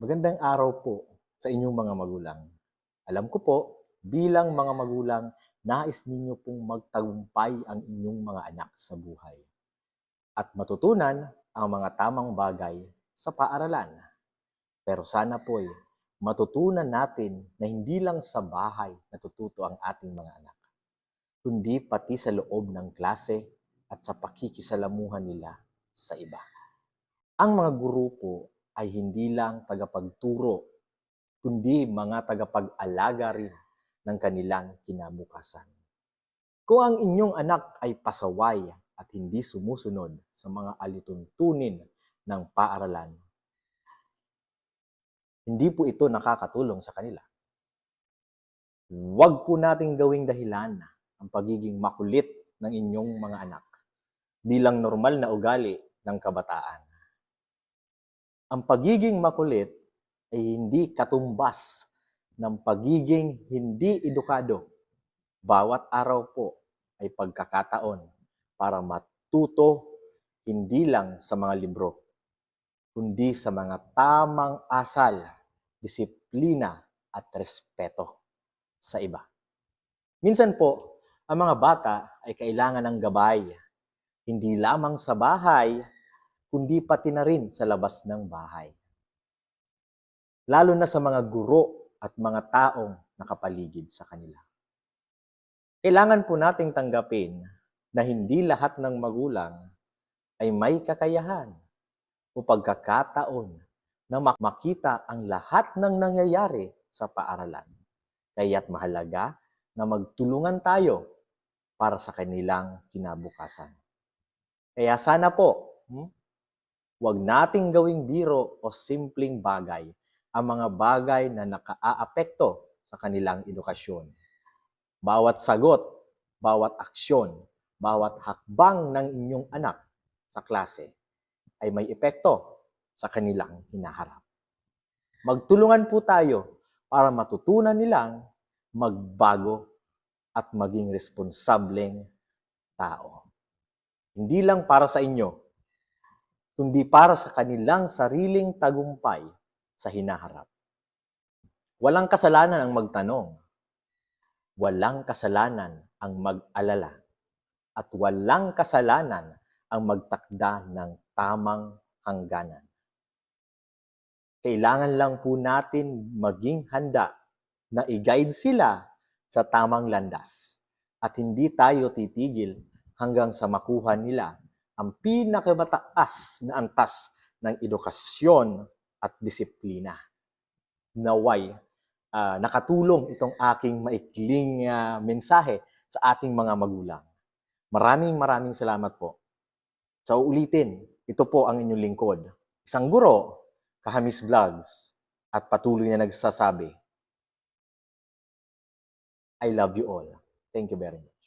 Magandang araw po sa inyong mga magulang. Alam ko po, bilang mga magulang, nais ninyo pong magtagumpay ang inyong mga anak sa buhay at matutunan ang mga tamang bagay sa paaralan. Pero sana po'y matutunan natin na hindi lang sa bahay natututo ang ating mga anak, kundi pati sa loob ng klase at sa pakikisalamuhan nila sa iba. Ang mga guro po ay hindi lang tagapagturo, kundi mga tagapag-alaga rin ng kanilang kinabukasan. Kung ang inyong anak ay pasaway at hindi sumusunod sa mga alituntunin ng paaralan, hindi po ito nakakatulong sa kanila. Huwag po nating gawing dahilan ang pagiging makulit ng inyong mga anak bilang normal na ugali ng kabataan. Ang pagiging makulit ay hindi katumbas ng pagiging hindi edukado. Bawat araw po ay pagkakataon para matuto hindi lang sa mga libro, kundi sa mga tamang asal, disiplina at respeto sa iba. Minsan po, ang mga bata ay kailangan ng gabay, hindi lamang sa bahay, kundi pati na rin sa labas ng bahay. Lalo na sa mga guro at mga taong nakapaligid sa kanila. Kailangan po nating tanggapin na hindi lahat ng magulang ay may kakayahan o pagkakataon na makita ang lahat ng nangyayari sa paaralan. Kaya't mahalaga na magtulungan tayo para sa kanilang kinabukasan. Kaya sana po, huwag nating gawing biro o simpleng bagay ang mga bagay na nakaaapekto sa kanilang edukasyon. Bawat sagot, bawat aksyon, bawat hakbang ng inyong anak sa klase ay may epekto sa kanilang hinaharap. Magtulungan po tayo para matutunan nilang magbago at maging responsableng tao. Hindi lang para sa inyo, kundi para sa kanilang sariling tagumpay sa hinaharap. Walang kasalanan ang magtanong. Walang kasalanan ang mag-alala at walang kasalanan ang magtakda ng tamang hangganan. Kailangan lang po natin maging handa na i-guide sila sa tamang landas at hindi tayo titigil hanggang sa makuha nila ang pinakamataas na antas ng edukasyon at disiplina. Naway nakatulong itong aking maikling mensahe sa ating mga magulang. Maraming salamat po. Sa uulitin, ito po ang inyong lingkod. Isang guro, Kahamis Vlogs, at patuloy na nagsasabi, I love you all. Thank you very much.